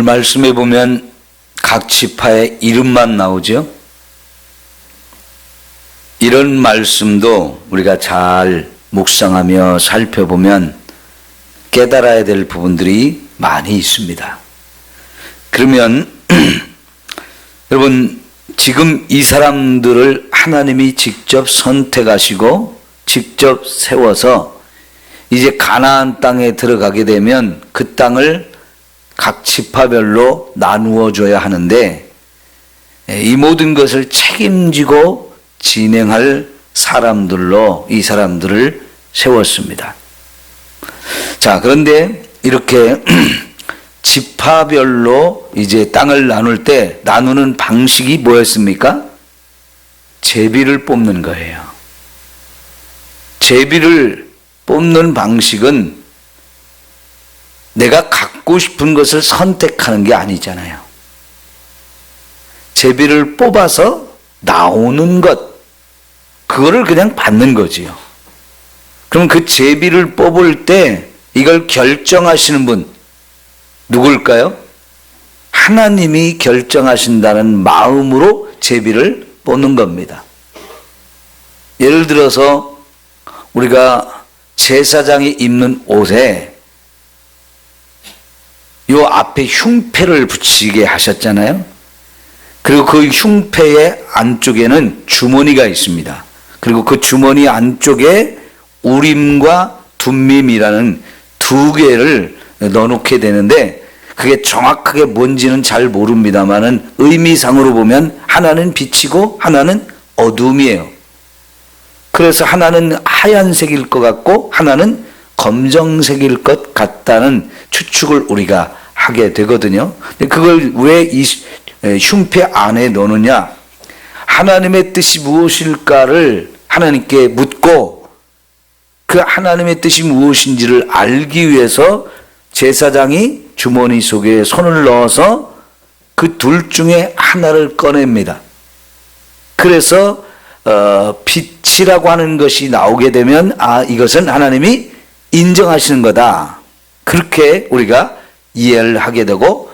말씀에 보면 각 지파의 이름만 나오죠. 이런 말씀도 우리가 잘 묵상하며 살펴보면 깨달아야 될 부분들이 많이 있습니다. 그러면 여러분, 지금 이 사람들을 하나님이 직접 선택하시고 직접 세워서 이제 가나안 땅에 들어가게 되면 그 땅을 각 지파별로 나누어 줘야 하는데, 이 모든 것을 책임지고 진행할 사람들로 이 사람들을 세웠습니다. 자, 그런데 이렇게 지파별로 이제 땅을 나눌 때 나누는 방식이 뭐였습니까? 제비를 뽑는 거예요. 제비를 뽑는 방식은 내가 갖고 싶은 것을 선택하는 게 아니잖아요. 제비를 뽑아서 나오는 것, 그거를 그냥 받는 거지요. 그럼 그 제비를 뽑을 때 이걸 결정하시는 분 누굴까요? 하나님이 결정하신다는 마음으로 제비를 뽑는 겁니다. 예를 들어서 우리가 제사장이 입는 옷에 요 앞에 흉패를 붙이게 하셨잖아요. 그리고 그 흉패의 안쪽에는 주머니가 있습니다. 그리고 그 주머니 안쪽에 우림과 둠밈이라는 두 개를 넣어놓게 되는데, 그게 정확하게 뭔지는 잘 모릅니다만은 의미상으로 보면 하나는 빛이고 하나는 어둠이에요. 그래서 하나는 하얀색일 것 같고 하나는 검정색일 것 같다는 추측을 우리가 하게 되거든요. 그걸 왜 이 흉패 안에 넣느냐? 하나님의 뜻이 무엇일까를 하나님께 묻고 그 하나님의 뜻이 무엇인지를 알기 위해서 제사장이 주머니 속에 손을 넣어서 그 둘 중에 하나를 꺼냅니다. 그래서 빛이라고 하는 것이 나오게 되면 이것은 하나님이 인정하시는 거다, 그렇게 우리가 이해를 하게 되고,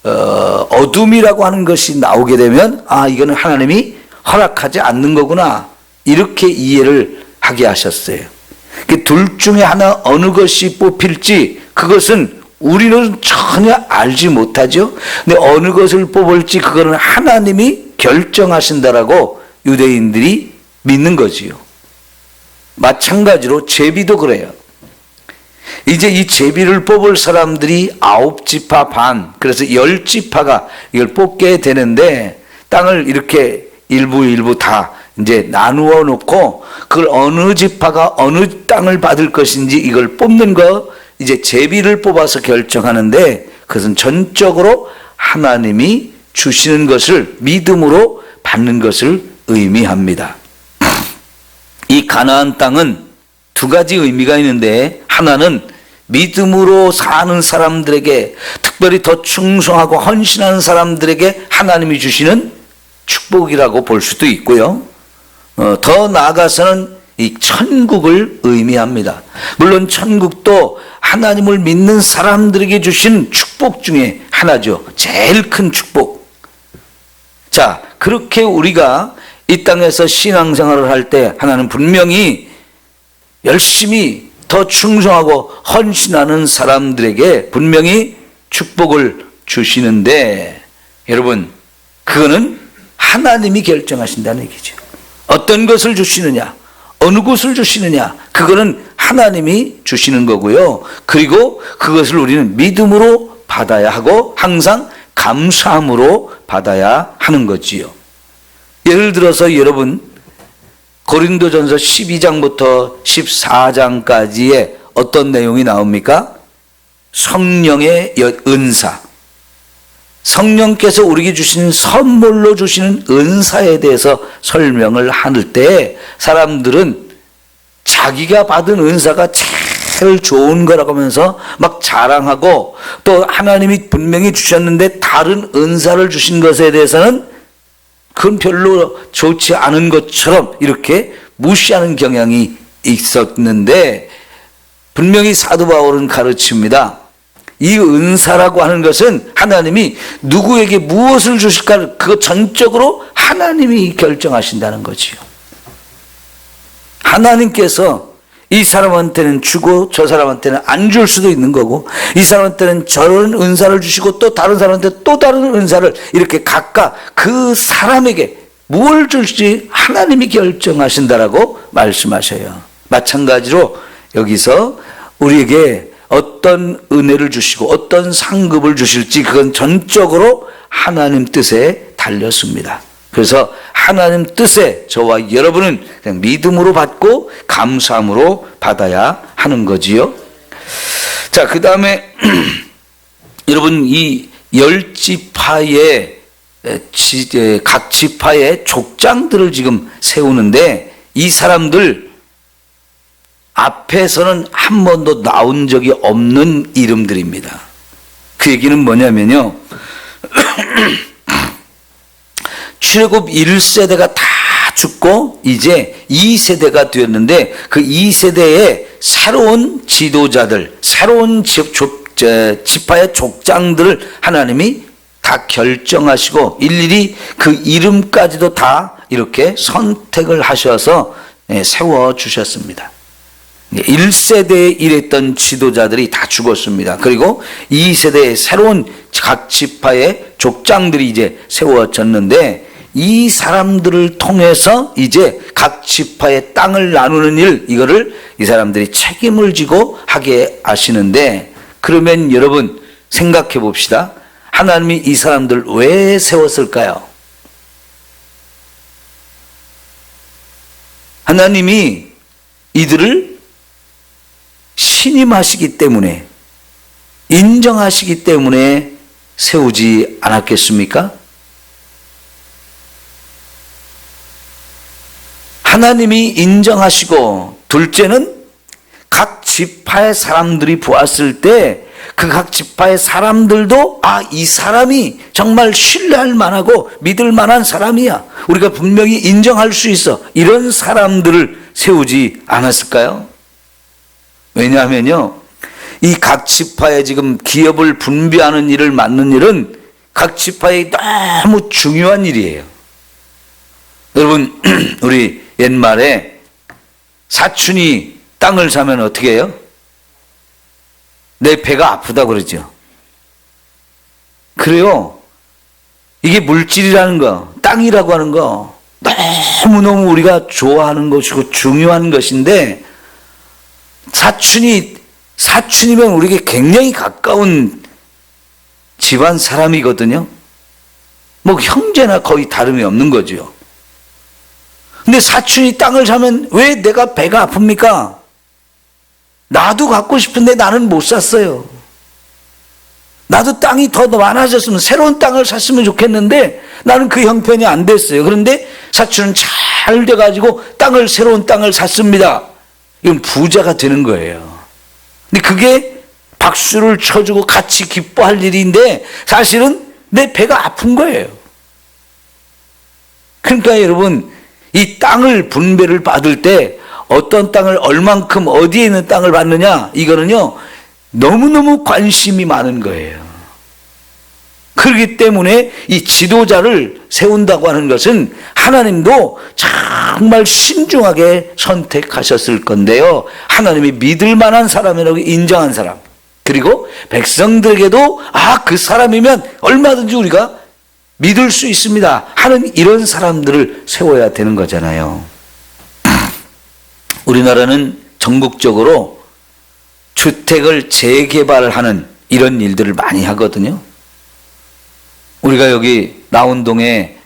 어둠이라고 하는 것이 나오게 되면 이거는 하나님이 허락하지 않는 거구나, 이렇게 이해를 하게 하셨어요. 그 둘 중에 하나 어느 것이 뽑힐지 그것은 우리는 전혀 알지 못하죠. 근데 어느 것을 뽑을지 그거는 하나님이 결정하신다라고 유대인들이 믿는 거지요. 마찬가지로 제비도 그래요. 이제 이 제비를 뽑을 사람들이 9지파 반, 그래서 10지파가 이걸 뽑게 되는데, 땅을 이렇게 일부 다 이제 나누어 놓고 그걸 어느 지파가 어느 땅을 받을 것인지 이걸 뽑는 거, 이제 제비를 뽑아서 결정하는데, 그것은 전적으로 하나님이 주시는 것을 믿음으로 받는 것을 의미합니다. 이 가나안 땅은 두 가지 의미가 있는데, 하나는 믿음으로 사는 사람들에게, 특별히 더 충성하고 헌신하는 사람들에게 하나님이 주시는 축복이라고 볼 수도 있고요. 더 나아가서는 이 천국을 의미합니다. 물론 천국도 하나님을 믿는 사람들에게 주신 축복 중에 하나죠. 제일 큰 축복. 자, 그렇게 우리가 이 땅에서 신앙생활을 할 때 하나는 분명히 열심히 더 충성하고 헌신하는 사람들에게 분명히 축복을 주시는데, 여러분, 그거는 하나님이 결정하신다는 얘기죠. 어떤 것을 주시느냐, 어느 것을 주시느냐, 그거는 하나님이 주시는 거고요. 그리고 그것을 우리는 믿음으로 받아야 하고 항상 감사함으로 받아야 하는 거지요. 예를 들어서 여러분, 고린도전서 12장부터 14장까지의 어떤 내용이 나옵니까? 성령의 은사, 성령께서 우리에게 주신 선물로 주시는 은사에 대해서 설명을 할 때 사람들은 자기가 받은 은사가 제일 좋은 거라고 하면서 막 자랑하고, 또 하나님이 분명히 주셨는데 다른 은사를 주신 것에 대해서는 그건 별로 좋지 않은 것처럼 이렇게 무시하는 경향이 있었는데, 분명히 사도 바울은 가르칩니다. 이 은사라고 하는 것은 하나님이 누구에게 무엇을 주실까 그거 전적으로 하나님이 결정하신다는 거지요. 하나님께서 이 사람한테는 주고 저 사람한테는 안 줄 수도 있는 거고, 이 사람한테는 저런 은사를 주시고 또 다른 사람한테 또 다른 은사를 이렇게 각각 그 사람에게 뭘 줄지 하나님이 결정하신다라고 말씀하셔요. 마찬가지로 여기서 우리에게 어떤 은혜를 주시고 어떤 상급을 주실지 그건 전적으로 하나님 뜻에 달렸습니다. 그래서 하나님 뜻에 저와 여러분은 그냥 믿음으로 받고 감사함으로 받아야 하는 거지요. 자, 그 다음에 여러분 이 10지파의 각 지파의 족장들을 지금 세우는데 이 사람들 앞에서는 한 번도 나온 적이 없는 이름들입니다. 그 얘기는 뭐냐면요. 출애굽 1세대가 다 죽고 이제 2세대가 되었는데 그 2세대의 새로운 지도자들, 새로운 지파의 족장들을 하나님이 다 결정하시고 일일이 그 이름까지도 다 이렇게 선택을 하셔서 세워주셨습니다. 1세대에 일했던 지도자들이 다 죽었습니다. 그리고 2세대의 새로운 각 지파의 족장들이 이제 세워졌는데 이 사람들을 통해서 이제 각 지파의 땅을 나누는 일, 이거를 이 사람들이 책임을 지고 하게 하시는데, 그러면 여러분 생각해 봅시다. 하나님이 이 사람들 왜 세웠을까요? 하나님이 이들을 신임하시기 때문에, 인정하시기 때문에 세우지 않았겠습니까? 하나님이 인정하시고, 둘째는 각 지파의 사람들이 보았을 때 그 각 지파의 사람들도 이 사람이 정말 신뢰할 만하고 믿을 만한 사람이야, 우리가 분명히 인정할 수 있어, 이런 사람들을 세우지 않았을까요? 왜냐하면요, 이 각 지파의 지금 기업을 분배하는 일을 맡는 일은 각 지파의 너무 중요한 일이에요. 여러분, 우리 옛말에 사촌이 땅을 사면 어떻게 해요? 내 배가 아프다 그러죠. 그래요. 이게 물질이라는 거, 땅이라고 하는 거 너무너무 우리가 좋아하는 것이고 중요한 것인데, 사촌이면 우리에게 굉장히 가까운 집안 사람이거든요. 뭐 형제나 거의 다름이 없는 거죠. 근데 사촌이 땅을 사면 왜 내가 배가 아픕니까? 나도 갖고 싶은데 나는 못 샀어요. 나도 땅이 더 많아졌으면 새로운 땅을 샀으면 좋겠는데 나는 그 형편이 안 됐어요. 그런데 사촌은 잘 돼가지고 새로운 땅을 샀습니다. 이건 부자가 되는 거예요. 근데 그게 박수를 쳐주고 같이 기뻐할 일인데 사실은 내 배가 아픈 거예요. 그러니까 여러분, 이 땅을 분배를 받을 때 어떤 땅을 얼만큼 어디에 있는 땅을 받느냐, 이거는요 너무너무 관심이 많은 거예요. 그렇기 때문에 이 지도자를 세운다고 하는 것은 하나님도 정말 신중하게 선택하셨을 건데요, 하나님이 믿을 만한 사람이라고 인정한 사람, 그리고 백성들에게도 그 사람이면 얼마든지 우리가 믿을 수 있습니다 하는 이런 사람들을 세워야 되는 거잖아요. 우리나라는 전국적으로 주택을 재개발하는 이런 일들을 많이 하거든요. 우리가 여기 나운동에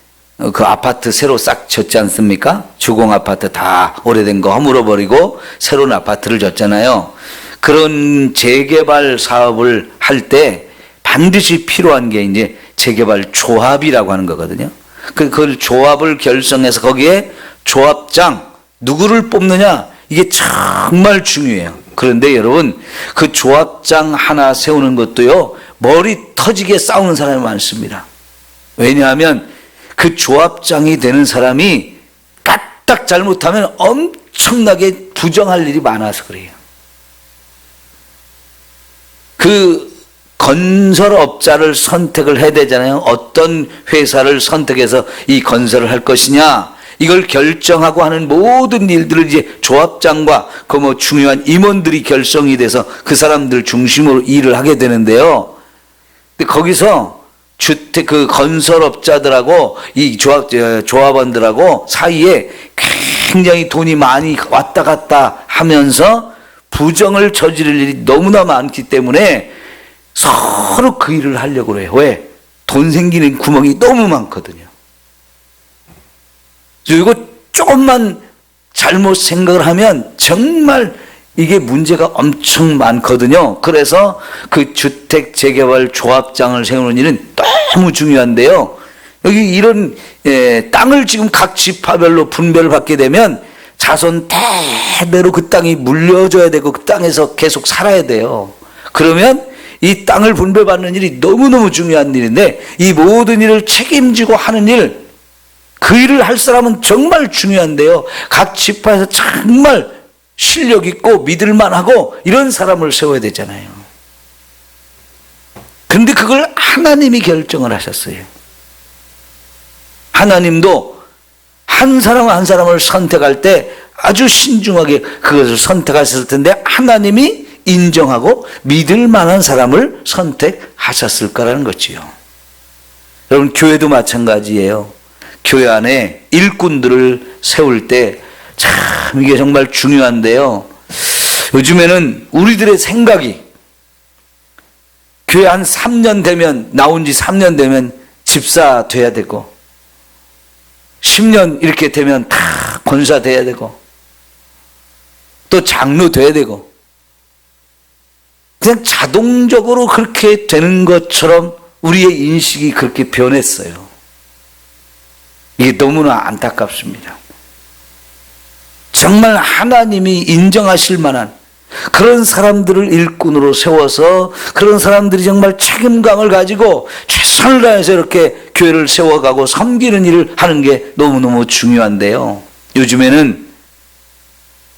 그 아파트 새로 싹 졌지 않습니까? 주공 아파트 다 오래된 거 허물어버리고 새로운 아파트를 졌잖아요. 그런 재개발 사업을 할 때 반드시 필요한 게 이제 재개발 조합이라고 하는 거거든요. 그 조합을 결성해서 거기에 조합장 누구를 뽑느냐, 이게 정말 중요해요. 그런데 여러분, 그 조합장 하나 세우는 것도요 머리 터지게 싸우는 사람이 많습니다. 왜냐하면 그 조합장이 되는 사람이 까딱 잘못하면 엄청나게 부정할 일이 많아서 그래요. 그 건설업자를 선택을 해야 되잖아요. 어떤 회사를 선택해서 이 건설을 할 것이냐, 이걸 결정하고 하는 모든 일들을 이제 조합장과 그 뭐 중요한 임원들이 결성이 돼서 그 사람들 중심으로 일을 하게 되는데요. 근데 거기서 주택 그 건설업자들하고 이 조합원들하고 사이에 굉장히 돈이 많이 왔다 갔다 하면서 부정을 저지를 일이 너무나 많기 때문에 서로 그 일을 하려고 해요. 왜? 돈 생기는 구멍이 너무 많거든요. 그리고 조금만 잘못 생각을 하면 정말 이게 문제가 엄청 많거든요. 그래서 그 주택 재개발 조합장을 세우는 일은 너무 중요한데요. 여기 이런 땅을 지금 각 지파별로 분별을 받게 되면 자손 대대로 그 땅이 물려줘야 되고 그 땅에서 계속 살아야 돼요. 그러면 이 땅을 분배받는 일이 너무너무 중요한 일인데 이 모든 일을 책임지고 하는 일, 그 일을 할 사람은 정말 중요한데요. 각 지파에서 정말 실력 있고 믿을만하고 이런 사람을 세워야 되잖아요. 그런데 그걸 하나님이 결정을 하셨어요. 하나님도 한 사람 한 사람을 선택할 때 아주 신중하게 그것을 선택하셨을 텐데 하나님이 인정하고 믿을 만한 사람을 선택하셨을 거라는 거지요. 여러분, 교회도 마찬가지예요. 교회 안에 일꾼들을 세울 때 참 이게 정말 중요한데요. 요즘에는 우리들의 생각이 교회 한 3년 되면, 나온 지 3년 되면 집사 돼야 되고 10년 이렇게 되면 다 권사 돼야 되고 또 장로 돼야 되고 그냥 자동적으로 그렇게 되는 것처럼 우리의 인식이 그렇게 변했어요. 이게 너무나 안타깝습니다. 정말 하나님이 인정하실 만한 그런 사람들을 일꾼으로 세워서 그런 사람들이 정말 책임감을 가지고 최선을 다해서 이렇게 교회를 세워가고 섬기는 일을 하는 게 너무너무 중요한데요. 요즘에는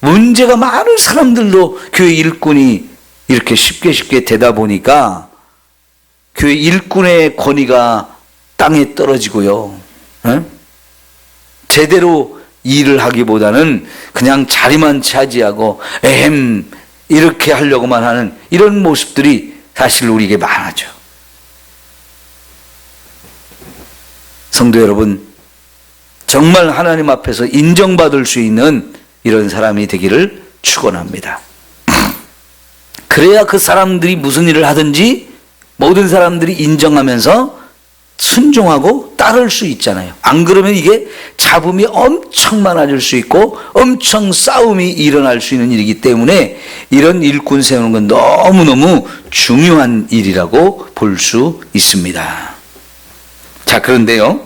문제가 많은 사람들도 교회 일꾼이 이렇게 쉽게 되다 보니까 교회 일꾼의 권위가 땅에 떨어지고요. 제대로 일을 하기보다는 그냥 자리만 차지하고 이렇게 하려고만 하는 이런 모습들이 사실 우리에게 많아져. 성도 여러분, 정말 하나님 앞에서 인정받을 수 있는 이런 사람이 되기를 축원합니다. 그래야 그 사람들이 무슨 일을 하든지 모든 사람들이 인정하면서 순종하고 따를 수 있잖아요. 안 그러면 이게 잡음이 엄청 많아질 수 있고 엄청 싸움이 일어날 수 있는 일이기 때문에 이런 일꾼 세우는 건 너무너무 중요한 일이라고 볼 수 있습니다. 자, 그런데요,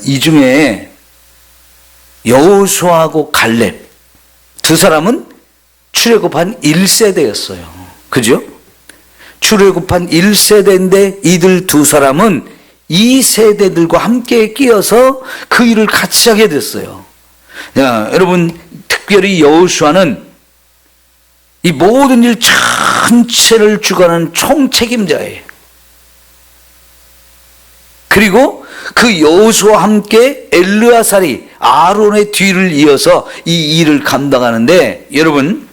이 중에 여호수아하고 갈렙 두 사람은 출애굽한 1세대였어요. 그죠? 출애굽한 1세대인데 이들 두 사람은 2세대들과 함께 끼어서 그 일을 같이 하게 됐어요. 야, 여러분, 특별히 여호수아는 이 모든 일 전체를 주관하는 총책임자예요. 그리고 그 여호수아와 함께 엘르아살이 아론의 뒤를 이어서 이 일을 감당하는데, 여러분,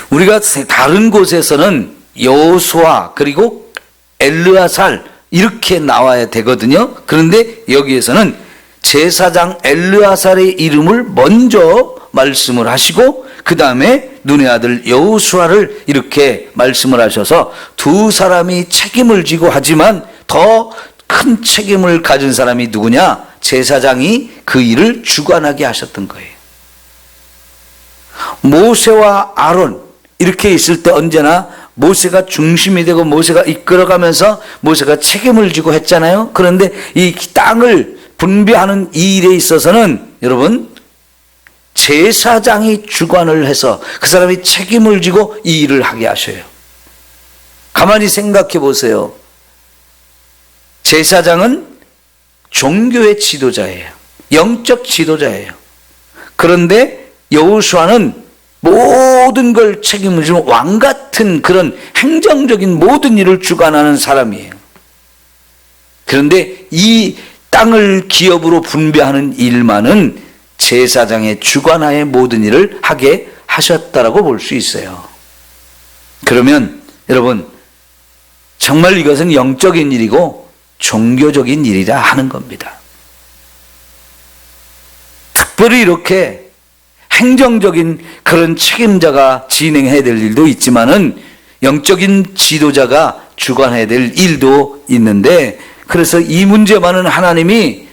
우리가 다른 곳에서는 여호수아 그리고 엘르아살 이렇게 나와야 되거든요. 그런데 여기에서는 제사장 엘르아살의 이름을 먼저 말씀을 하시고 그 다음에 눈의 아들 여호수아를 이렇게 말씀을 하셔서 두 사람이 책임을 지고 하지만 더 큰 책임을 가진 사람이 누구냐? 제사장이 그 일을 주관하게 하셨던 거예요. 모세와 아론 이렇게 있을 때 언제나 모세가 중심이 되고 모세가 이끌어가면서 모세가 책임을 지고 했잖아요. 그런데 이 땅을 분배하는 이 일에 있어서는 여러분, 제사장이 주관을 해서 그 사람이 책임을 지고 이 일을 하게 하셔요. 가만히 생각해 보세요. 제사장은 종교의 지도자예요. 영적 지도자예요. 그런데 여호수아는 모든 걸 책임을 지는 왕 같은 그런 행정적인 모든 일을 주관하는 사람이에요. 그런데 이 땅을 기업으로 분배하는 일만은 제사장의 주관하에 모든 일을 하게 하셨다라고 볼 수 있어요. 그러면 여러분, 정말 이것은 영적인 일이고 종교적인 일이라 하는 겁니다. 특별히 이렇게 행정적인 그런 책임자가 진행해야 될 일도 있지만은 영적인 지도자가 주관해야 될 일도 있는데, 그래서 이 문제만은 하나님이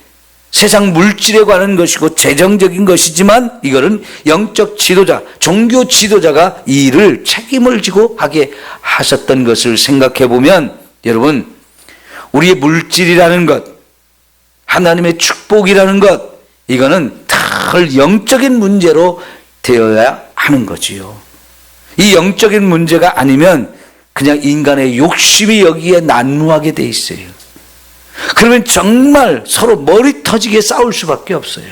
세상 물질에 관한 것이고 재정적인 것이지만 이거는 영적 지도자, 종교 지도자가 이 일을 책임을 지고 하게 하셨던 것을 생각해 보면, 여러분, 우리의 물질이라는 것, 하나님의 축복이라는 것, 이거는 늘 영적인 문제로 되어야 하는 거지요. 이 영적인 문제가 아니면 그냥 인간의 욕심이 여기에 난무하게 돼 있어요. 그러면 정말 서로 머리 터지게 싸울 수밖에 없어요.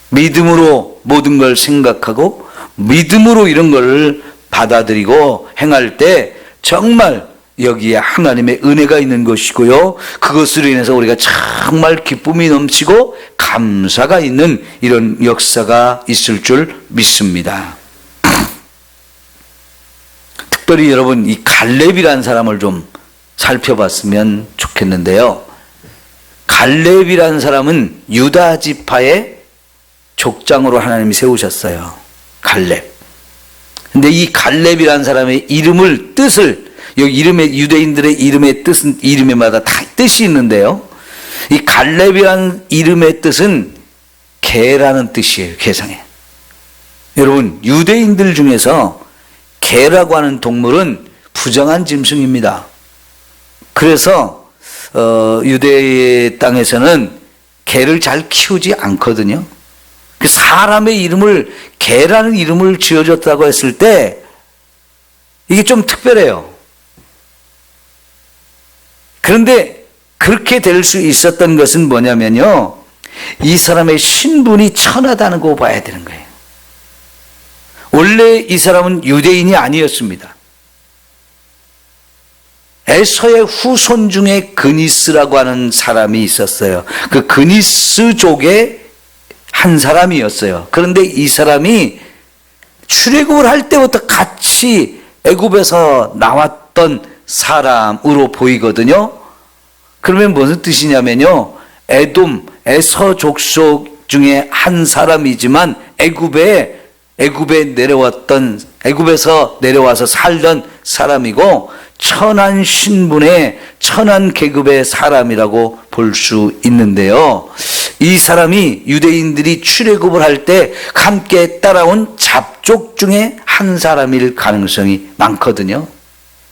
믿음으로 모든 걸 생각하고 믿음으로 이런 걸 받아들이고 행할 때 정말 여기에 하나님의 은혜가 있는 것이고요. 그것으로 인해서 우리가 정말 기쁨이 넘치고 감사가 있는 이런 역사가 있을 줄 믿습니다. 특별히 여러분, 이 갈렙이라는 사람을 좀 살펴봤으면 좋겠는데요. 갈렙이라는 사람은 유다 지파의 족장으로 하나님이 세우셨어요. 갈렙. 근데 이 갈렙이라는 사람의 이름을, 뜻을, 여기 이름의, 유대인들의 이름의 뜻은 이름에마다 다 뜻이 있는데요. 이 갈렙이라는 이름의 뜻은 개라는 뜻이에요. 개상에. 여러분, 유대인들 중에서 개라고 하는 동물은 부정한 짐승입니다. 그래서 유대 땅에서는 개를 잘 키우지 않거든요. 그 사람의 이름을, 개라는 이름을 지어줬다고 했을 때 이게 좀 특별해요. 그런데 그렇게 될 수 있었던 것은 뭐냐면요, 이 사람의 신분이 천하다는 거 봐야 되는 거예요. 원래 이 사람은 유대인이 아니었습니다. 에서의 후손 중에 그니스라고 하는 사람이 있었어요. 그 그니스족의 한 사람이었어요. 그런데 이 사람이 출애굽을 할 때부터 같이 애굽에서 나왔던 사람으로 보이거든요. 그러면 무슨 뜻이냐면요, 에돔, 에서 족속 중에 한 사람이지만 애굽에서 내려와서 살던 사람이고 천한 신분의 천한 계급의 사람이라고 볼 수 있는데요. 이 사람이 유대인들이 출애굽을 할 때 함께 따라온 잡족 중에 한 사람일 가능성이 많거든요.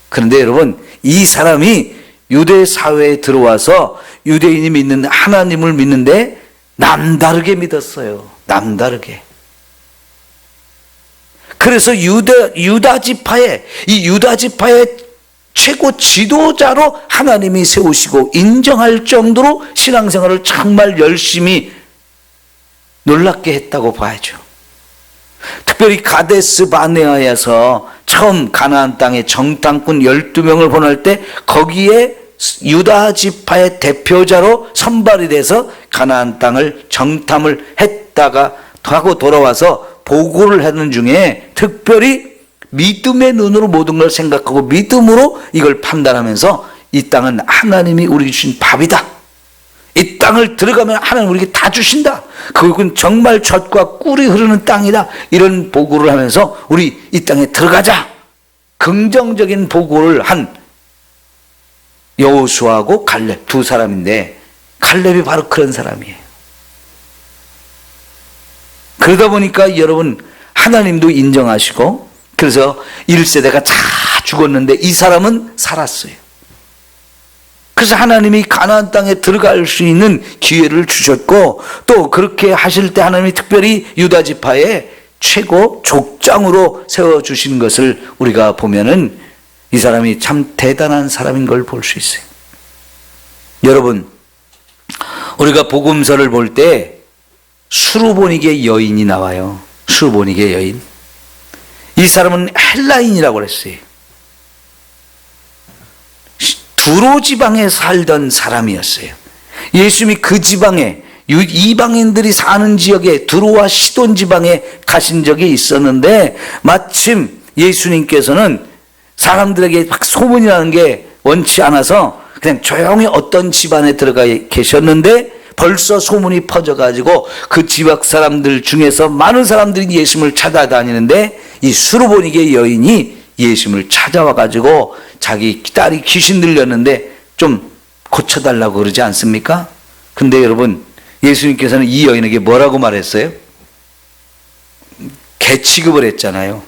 그런데 여러분, 이 사람이 유대 사회에 들어와서 유대인이 믿는 하나님을 믿는데 남다르게 믿었어요. 남다르게. 그래서 유다 지파의 최고 지도자로 하나님이 세우시고 인정할 정도로 신앙생활을 정말 열심히 놀랍게 했다고 봐야죠. 특별히 가데스 바네아에서 처음 가나안 땅에 정탐꾼 12명을 보낼 때 거기에 유다 지파의 대표자로 선발이 돼서 가나안 땅을 정탐을 했다가 하고 돌아와서 보고를 하는 중에 특별히 믿음의 눈으로 모든 걸 생각하고 믿음으로 이걸 판단하면서 이 땅은 하나님이 우리에게 주신 밥이다. 이 땅을 들어가면 하나님 우리에게 다 주신다. 그건 정말 젖과 꿀이 흐르는 땅이다. 이런 보고를 하면서 우리 이 땅에 들어가자. 긍정적인 보고를 한 여호수아하고 갈렙 두 사람인데 갈렙이 바로 그런 사람이에요. 그러다 보니까 여러분 하나님도 인정하시고 그래서 1세대가 다 죽었는데 이 사람은 살았어요. 그래서 하나님이 가나안 땅에 들어갈 수 있는 기회를 주셨고 또 그렇게 하실 때 하나님이 특별히 유다 지파의 최고 족장으로 세워주신 것을 우리가 보면은 이 사람이 참 대단한 사람인 걸 볼 수 있어요. 여러분, 우리가 복음서를 볼 때 수르보니게 여인이 나와요. 수르보니게 여인. 이 사람은 헬라인이라고 그랬어요. 두로 지방에 살던 사람이었어요. 예수님이 그 지방에, 이방인들이 사는 지역에, 두로와 시돈 지방에 가신 적이 있었는데, 마침 예수님께서는 사람들에게 막 소문이 나는 게 원치 않아서 그냥 조용히 어떤 집안에 들어가 계셨는데, 벌써 소문이 퍼져가지고 그 지역 사람들 중에서 많은 사람들이 예수님을 찾아다니는데, 이 수르보니게 여인이 예수님을 찾아와가지고 자기 딸이 귀신 들렸는데 좀 고쳐달라고 그러지 않습니까? 근데 여러분, 예수님께서는 이 여인에게 뭐라고 말했어요? 개 취급을 했잖아요.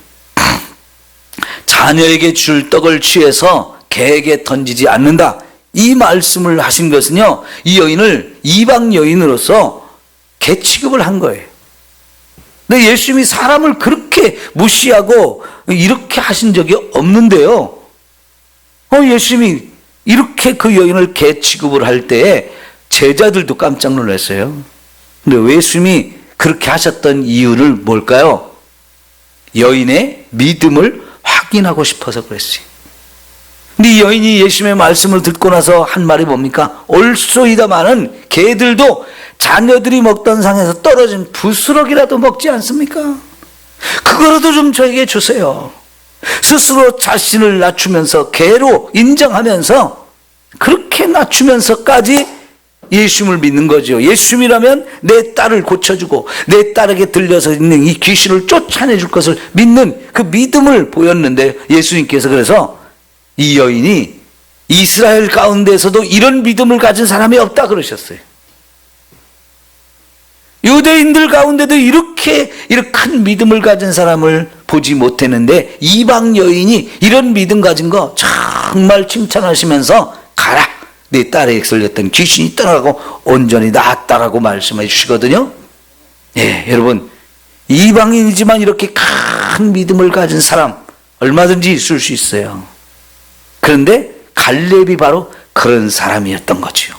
자녀에게 줄 떡을 취해서 개에게 던지지 않는다. 이 말씀을 하신 것은요, 이 여인을 이방 여인으로서 개 취급을 한 거예요. 근데 예수님이 사람을 그렇게 무시하고 이렇게 하신 적이 없는데요. 예수님이 이렇게 그 여인을 개 취급을 할 때에 제자들도 깜짝 놀랐어요. 근데 예수님이 그렇게 하셨던 이유를 뭘까요? 여인의 믿음을 확인하고 싶어서 그랬어요. 근데 이 여인이 예수님의 말씀을 듣고 나서 한 말이 뭡니까? 올소이다마는 개들도 자녀들이 먹던 상에서 떨어진 부스러기라도 먹지 않습니까? 그거라도 좀 저에게 주세요. 스스로 자신을 낮추면서 개로 인정하면서 그렇게 낮추면서까지 예수님을 믿는 거죠. 예수님이라면 내 딸을 고쳐주고 내 딸에게 들려서 있는 이 귀신을 쫓아내줄 것을 믿는 그 믿음을 보였는데, 예수님께서 그래서 이 여인이 이스라엘 가운데서도 이런 믿음을 가진 사람이 없다 그러셨어요. 유대인들 가운데도 이렇게 큰 믿음을 가진 사람을 보지 못했는데, 이방 여인이 이런 믿음 가진 거 정말 칭찬하시면서 가라, 내 딸에 썰렸던 귀신이 떠나가고 온전히 나았다라고 말씀해 주시거든요. 예, 여러분, 이방인이지만 이렇게 큰 믿음을 가진 사람 얼마든지 있을 수 있어요. 그런데 갈렙이 바로 그런 사람이었던 거죠.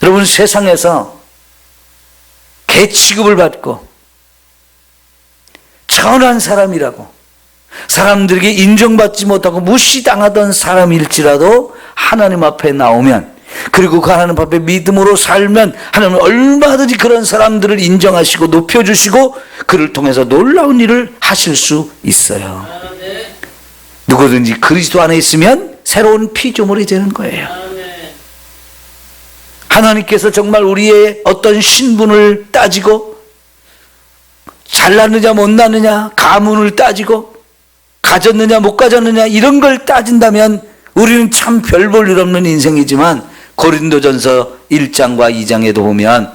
여러분, 세상에서 개 취급을 받고 천한 사람이라고 사람들에게 인정받지 못하고 무시당하던 사람일지라도 하나님 앞에 나오면, 그리고 그 하나님 앞에 믿음으로 살면 하나님은 얼마든지 그런 사람들을 인정하시고 높여주시고 그를 통해서 놀라운 일을 하실 수 있어요. 누구든지 그리스도 안에 있으면 새로운 피조물이 되는 거예요. 하나님께서 정말 우리의 어떤 신분을 따지고 잘났느냐 못났느냐, 가문을 따지고 가졌느냐 못 가졌느냐 이런 걸 따진다면 우리는 참 별 볼 일 없는 인생이지만, 고린도전서 1장과 2장에도 보면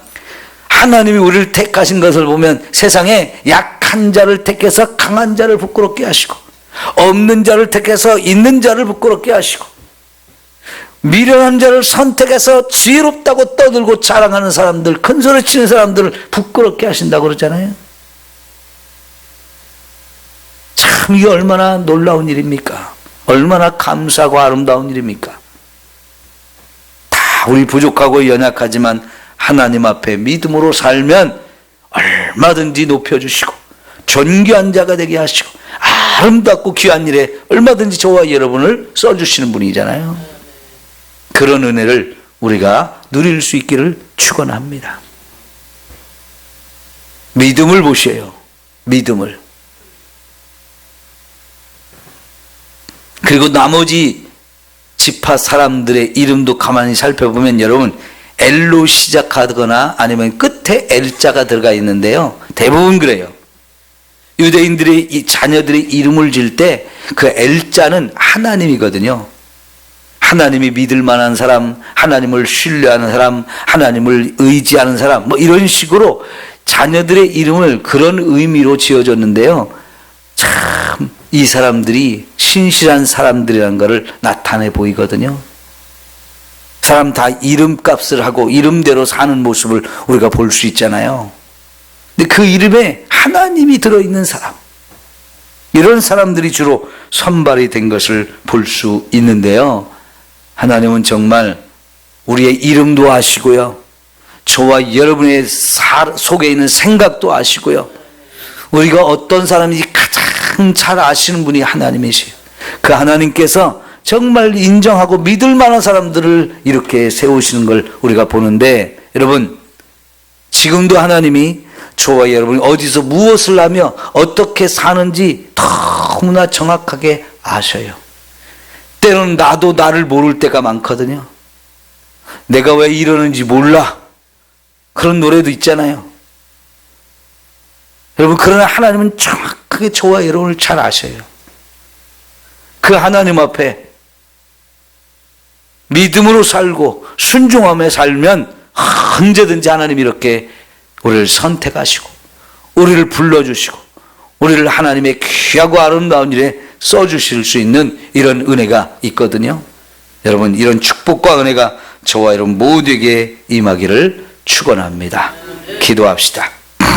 하나님이 우리를 택하신 것을 보면 세상에 약한 자를 택해서 강한 자를 부끄럽게 하시고, 없는 자를 택해서 있는 자를 부끄럽게 하시고, 미련한 자를 선택해서 지혜롭다고 떠들고 자랑하는 사람들, 큰 소리 치는 사람들을 부끄럽게 하신다고 그러잖아요. 참 이게 얼마나 놀라운 일입니까? 얼마나 감사하고 아름다운 일입니까? 다 우리 부족하고 연약하지만 하나님 앞에 믿음으로 살면 얼마든지 높여주시고 존귀한 자가 되게 하시고 아름답고 귀한 일에 얼마든지 저와 여러분을 써주시는 분이잖아요. 그런 은혜를 우리가 누릴 수 있기를 축원합니다. 믿음을 보셔요. 믿음을. 그리고 나머지 지파 사람들의 이름도 가만히 살펴보면 여러분, L로 시작하거나 아니면 끝에 L자가 들어가 있는데요. 대부분 그래요. 유대인들의 이 자녀들의 이름을 지을 때 그 L자는 하나님이거든요. 하나님이 믿을 만한 사람, 하나님을 신뢰하는 사람, 하나님을 의지하는 사람, 뭐 이런 식으로 자녀들의 이름을 그런 의미로 지어줬는데요. 참 이 사람들이 신실한 사람들이라는 것을 나타내 보이거든요. 사람 다 이름값을 하고 이름대로 사는 모습을 우리가 볼 수 있잖아요. 근데 그 이름에 하나님이 들어있는 사람, 이런 사람들이 주로 선발이 된 것을 볼 수 있는데요. 하나님은 정말 우리의 이름도 아시고요, 저와 여러분의 속에 있는 생각도 아시고요. 우리가 어떤 사람인지 가장 잘 아시는 분이 하나님이시에요. 그 하나님께서 정말 인정하고 믿을 만한 사람들을 이렇게 세우시는 걸 우리가 보는데, 여러분, 지금도 하나님이 저와 여러분이 어디서 무엇을 하며 어떻게 사는지 너무나 정확하게 아셔요. 때로는 나도 나를 모를 때가 많거든요. 내가 왜 이러는지 몰라. 그런 노래도 있잖아요. 여러분, 그러나 하나님은 정확하게 저와 여러분을 잘 아셔요. 그 하나님 앞에 믿음으로 살고 순종하며 살면 언제든지 하나님이 이렇게 우리를 선택하시고 우리를 불러주시고 우리를 하나님의 귀하고 아름다운 일에 써주실 수 있는 이런 은혜가 있거든요. 여러분, 이런 축복과 은혜가 저와 여러분 모두에게 임하기를 축원합니다. 기도합시다.